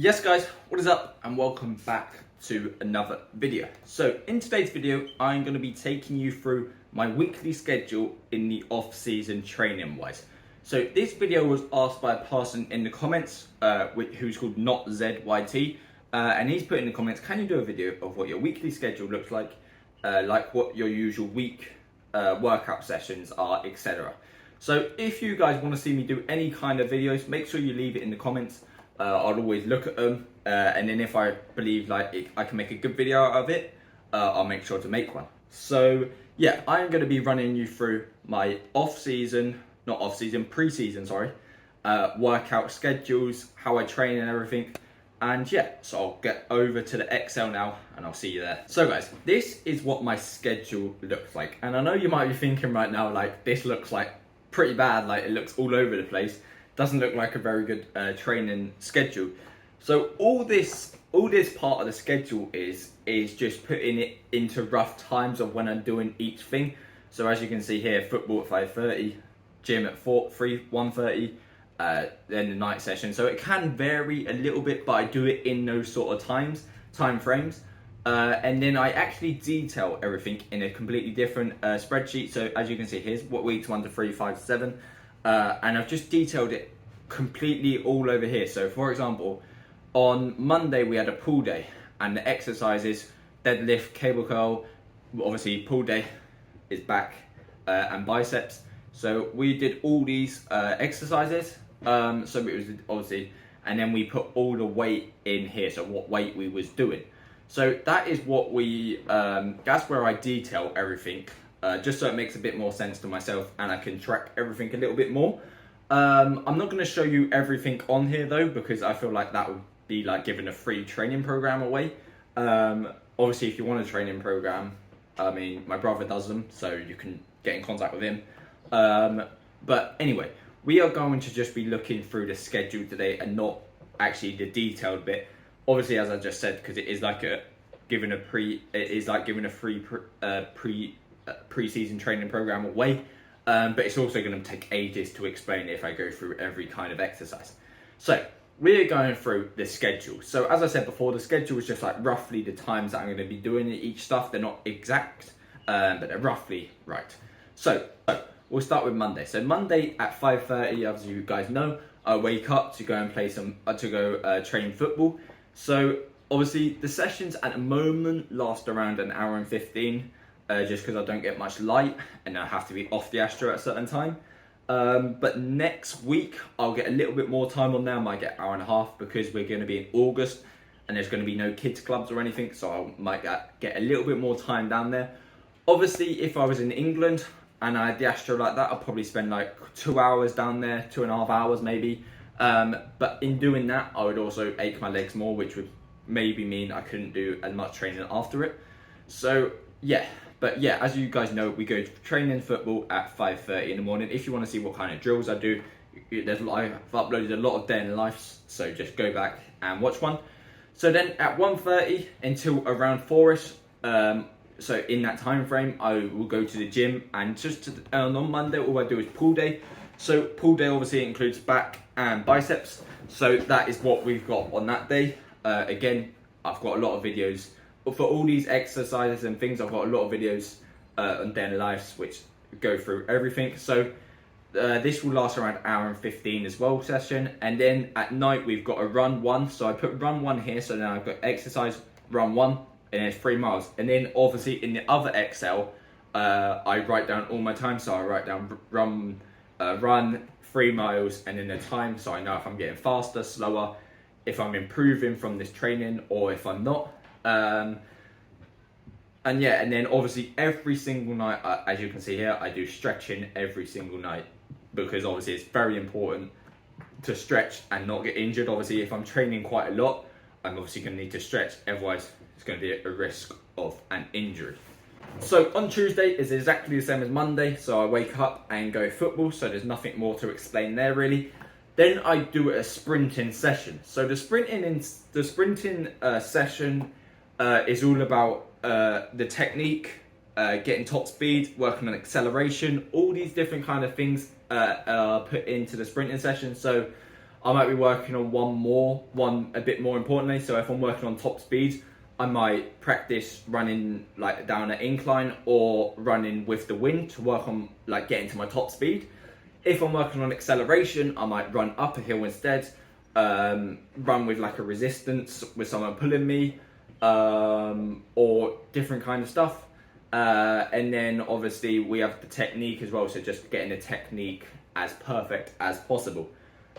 Yes guys, what is up and welcome back to another video. So in today's video, I'm going to be taking you through my weekly schedule in the off-season training wise. So this video was asked by a person in the comments who's called NotZYT, and he's put in the comments, can you do a video of what your weekly schedule looks like what your usual week workout sessions are, etc. So if you guys want to see me do any kind of videos, make sure you leave it in the comments. I'll always look at them, and then if I believe I can make a good video out of it, I'll make sure to make one. So yeah, I'm going to be running you through my pre-season, workout schedules, how I train and everything. And yeah, so I'll get over to the Excel now and I'll see you there. So guys, this is what my schedule looks like. And I know you might be thinking right now, this looks pretty bad, it looks all over the place. Doesn't look like a very good training schedule. So all this part of the schedule is just putting it into rough times of when I'm doing each thing. So as you can see here, football at 5:30, gym at 1:30, then the night session. So it can vary a little bit, but I do it in those sort of time frames. And then I actually detail everything in a completely different spreadsheet. So as you can see, here's what weeks 1 to 3, 5 to 7. And I've just detailed it completely all over here. So for example, on Monday we had a pull day, and the exercises, deadlift, cable curl, obviously pull day is back, and biceps. So we did all these exercises, so it was obviously, and then we put all the weight in here, so what weight we was doing. So that is what that's where I detail everything. Just so it makes a bit more sense to myself and I can track everything a little bit more. I'm not going to show you everything on here though, because I feel like that would be like giving a free training program away. Obviously, if you want a training program, I mean, my brother does them, so you can get in contact with him. But anyway, we are going to just be looking through the schedule today and not actually the detailed bit. Obviously, as I just said, because it is like giving a free pre-season training program away, but it's also going to take ages to explain if I go through every kind of exercise. So we're going through the schedule. So as I said before, the schedule is just roughly the times that I'm going to be doing each stuff. They're not exact, but they're roughly right. So we'll start with Monday. So Monday at 5:30, as you guys know, I wake up to go and play train football. So obviously the sessions at the moment last around an hour and 15. Just because I don't get much light and I have to be off the Astro at a certain time. But next week I'll get a little bit more time on there. I might get an hour and a half because we're going to be in August and there's going to be no kids clubs or anything, so I might get a little bit more time down there. Obviously, if I was in England and I had the Astro like that, I'd probably spend 2 hours down there, 2.5 hours maybe. But in doing that, I would also ache my legs more, which would maybe mean I couldn't do as much training after it. So yeah. But yeah, as you guys know, we go to training football at 5:30 in the morning. If you want to see what kind of drills I do, I've uploaded a lot of day in the life, so just go back and watch one. So then at 1:30 until around 4ish, so in that time frame, I will go to the gym, and on Monday, all I do is pull day. So pull day obviously includes back and biceps. So that is what we've got on that day. Again, I've got a lot of videos. But for all these exercises and things, I've got a lot of videos on daily lives which go through everything. So this will last around an hour and 15 as well session. And then at night we've got a run 1. So I put run 1 here. So then I've got exercise run 1 and it's 3 miles. And then obviously in the other Excel, I write down all my time. So I write down run 3 miles and then the time. So I know if I'm getting faster, slower, if I'm improving from this training or if I'm not. And then obviously every single night, as you can see here, I do stretching every single night, because obviously it's very important to stretch and not get injured. Obviously if I'm training quite a lot, I'm obviously going to need to stretch, otherwise it's going to be a risk of an injury. So on Tuesday is exactly the same as Monday, so I wake up and go football, so there's nothing more to explain there really. Then I do a sprinting session. So the sprinting session is all about the technique, getting top speed, working on acceleration, all these different kind of things are put into the sprinting session. So I might be working on one a bit more importantly. So if I'm working on top speeds, I might practice running like down an incline or running with the wind to work on like getting to my top speed. If I'm working on acceleration, I might run up a hill instead, run with like a resistance with someone pulling me, or different kind of stuff. And then obviously we have the technique as well, so just getting the technique as perfect as possible.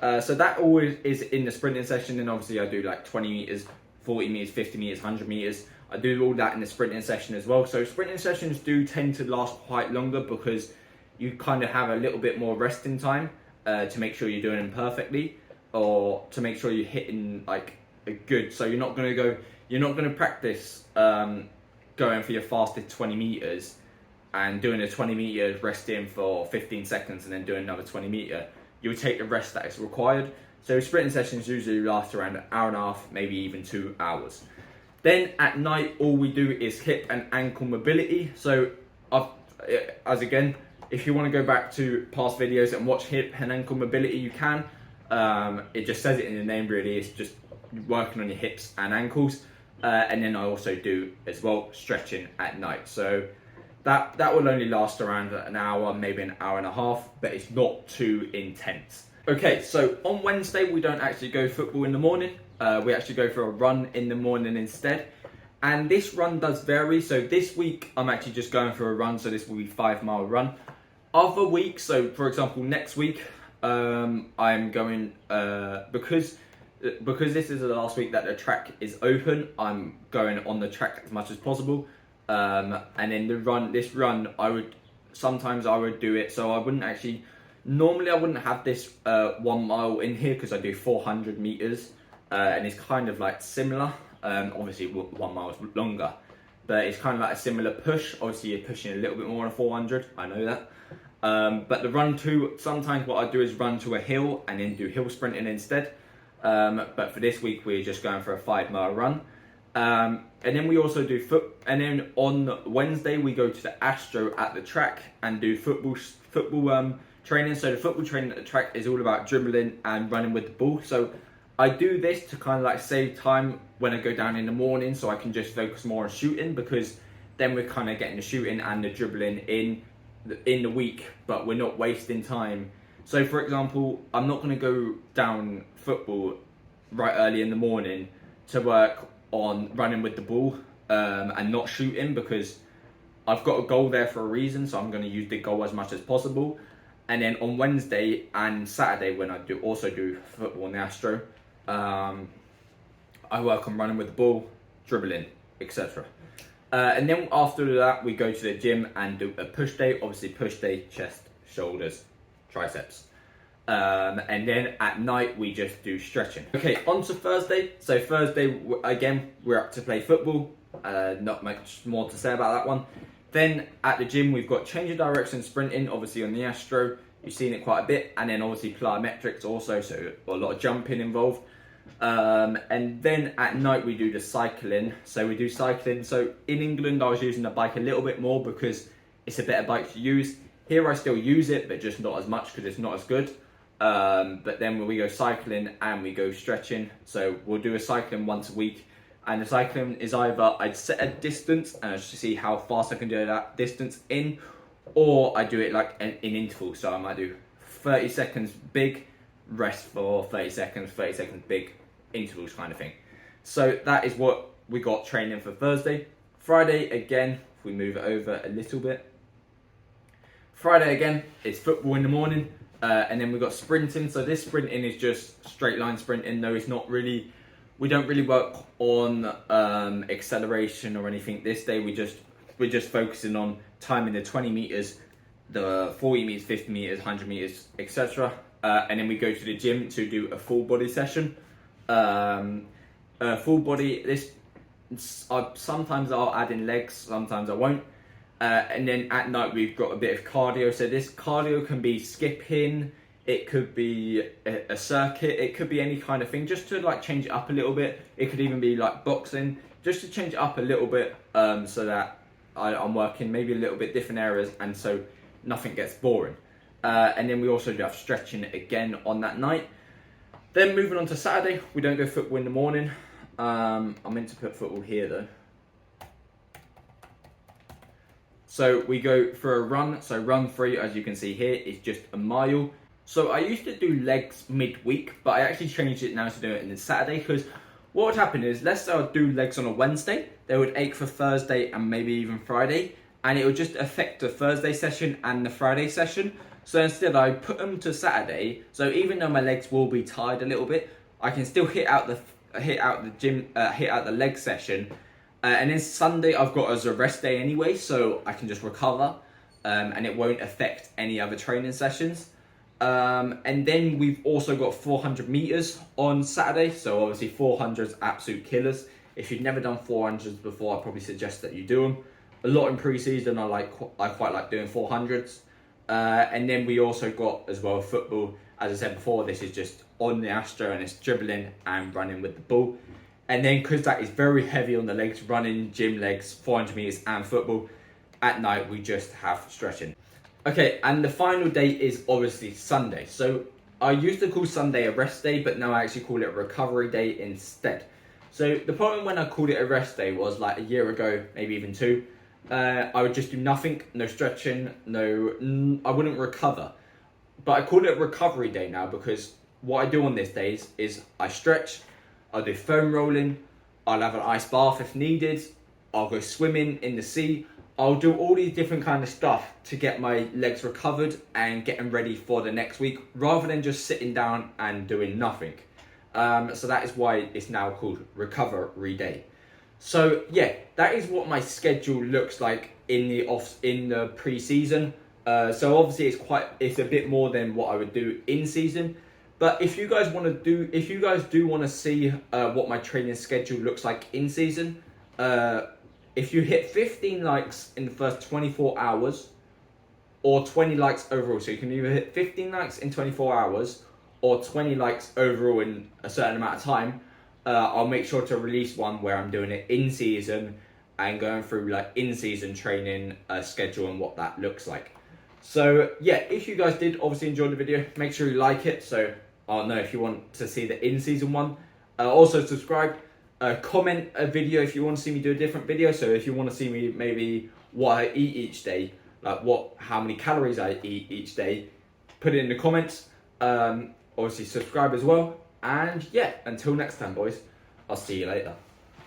So that always is in the sprinting session, and obviously I do like 20 meters, 40 meters, 50 meters, 100 meters. I do all that in the sprinting session as well. So sprinting sessions do tend to last quite longer because you kind of have a little bit more resting time to make sure you're doing them perfectly, or to make sure you're hitting like a good. So you're not going to practice going for your fastest 20 meters and doing a 20 meters, resting for 15 seconds and then doing another 20 meter. You'll take the rest that is required. So sprinting sessions usually last around an hour and a half, maybe even 2 hours. Then at night, all we do is hip and ankle mobility. So if you want to go back to past videos and watch hip and ankle mobility, you can. It just says it in the name really. It's just working on your hips and ankles. And then I also do as well stretching at night. So that will only last around an hour, maybe an hour and a half, but it's not too intense. Okay, so on Wednesday, we don't actually go football in the morning. We actually go for a run in the morning instead. And this run does vary. So this week, I'm actually just going for a run. So this will be 5-mile run. Other weeks, so for example, next week, I'm going, because this is the last week that the track is open, I'm going on the track as much as possible. And then this run, sometimes I would do it. So I wouldn't actually, normally I wouldn't have this 1 mile in here because I do 400 meters, and it's kind of like similar. Obviously 1 mile is longer, but it's kind of like a similar push. Obviously you're pushing a little bit more on a 400, I know that. But the run to, sometimes what I do is run to a hill and then do hill sprinting instead. But for this week, we're just going for a 5-mile run. And then we also do and then on Wednesday, we go to the Astro at the track and do football training. So the football training at the track is all about dribbling and running with the ball. So I do this to kind of like save time when I go down in the morning, so I can just focus more on shooting, because then we're kind of getting the shooting and the dribbling in the week, but we're not wasting time. So for example, I'm not going to go down football right early in the morning to work on running with the ball and not shooting, because I've got a goal there for a reason, so I'm going to use the goal as much as possible. And then on Wednesday and Saturday, when I also do football in the Astro, I work on running with the ball, dribbling, etc. And then after that, we go to the gym and do a push day. Obviously, push day, chest, shoulders, triceps. And then at night, we just do stretching. Okay, on to Thursday. So Thursday, again, we're up to play football. Not much more to say about that one. Then at the gym, we've got change of direction sprinting, obviously on the Astro. You've seen it quite a bit. And then obviously plyometrics also, so a lot of jumping involved. And then at night we do the cycling. So we do cycling. So in England I was using the bike a little bit more because it's a better bike to use. Here I still use it, but just not as much because it's not as good. But then when we go cycling and we go stretching, so we'll do a cycling once a week. And the cycling is either I'd set a distance and I just see how fast I can do that distance in, or I do it like in intervals. So I might do 30 seconds big, rest for 30 seconds big, intervals kind of thing. So that is what we got training for Thursday. Friday again, if we move it over a little bit. Friday again, it's football in the morning, and then we've got sprinting. So this sprinting is just straight line sprinting, though it's not really, we don't really work on acceleration or anything this day. We're just focusing on timing the 20 meters, the 40 meters, 50 meters, 100 meters, etc. And then we go to the gym to do a full body session. Full body, sometimes I'll add in legs, sometimes I won't. And then at night we've got a bit of cardio. So this cardio can be skipping, it could be a circuit, it could be any kind of thing, just to like change it up a little bit. It could even be like boxing, just to change it up a little bit, so that I'm working maybe a little bit different areas, and so nothing gets boring. And then we also do have stretching again on that night. Then moving on to Saturday, we don't go football in the morning. I'm meant to put football here though. So we go for a run. So run 3, as you can see here, is just a mile. So I used to do legs midweek, but I actually changed it now to do it on the Saturday, because what would happen is, let's say I would do legs on a Wednesday, they would ache for Thursday and maybe even Friday, and it would just affect the Thursday session and the Friday session. So instead I put them to Saturday, so even though my legs will be tired a little bit, I can still hit out the leg session. And then Sunday I've got as a rest day anyway, so I can just recover, and it won't affect any other training sessions. And then we've also got 400 meters on Saturday, so obviously 400s absolute killers. If you've never done 400s before, I'd probably suggest that you do them. A lot in pre-season, I quite like doing 400s. And then we also got as well football. As I said before, this is just on the Astro, and it's dribbling and running with the ball. And then, because that is very heavy on the legs, running, gym legs, 400 meters and football, at night we just have stretching. Okay, and the final day is obviously Sunday. So I used to call Sunday a rest day, but now I actually call it a recovery day instead. So the problem when I called it a rest day was like a year ago, maybe even 2. I would just do nothing, no stretching, I wouldn't recover. But I call it a recovery day now, because what I do on these days is I stretch, I'll do foam rolling, I'll have an ice bath if needed, I'll go swimming in the sea, I'll do all these different kind of stuff to get my legs recovered and getting ready for the next week, rather than just sitting down and doing nothing. So that is why it's now called Recovery Day. So yeah, that is what my schedule looks like in the pre-season. So obviously it's a bit more than what I would do in season. But if you guys do want to see what my training schedule looks like in season, if you hit 15 likes in the first 24 hours, or 20 likes overall, so you can either hit 15 likes in 24 hours, or 20 likes overall in a certain amount of time, I'll make sure to release one where I'm doing it in season and going through like in season training schedule and what that looks like. So yeah, if you guys did obviously enjoy the video, make sure you like it so I'll know if you want to see the in season one. Also subscribe, comment a video if you want to see me do a different video. So if you want to see me maybe what I eat each day, like how many calories I eat each day, put it in the comments. Obviously subscribe as well. And yeah, until next time, boys, I'll see you later.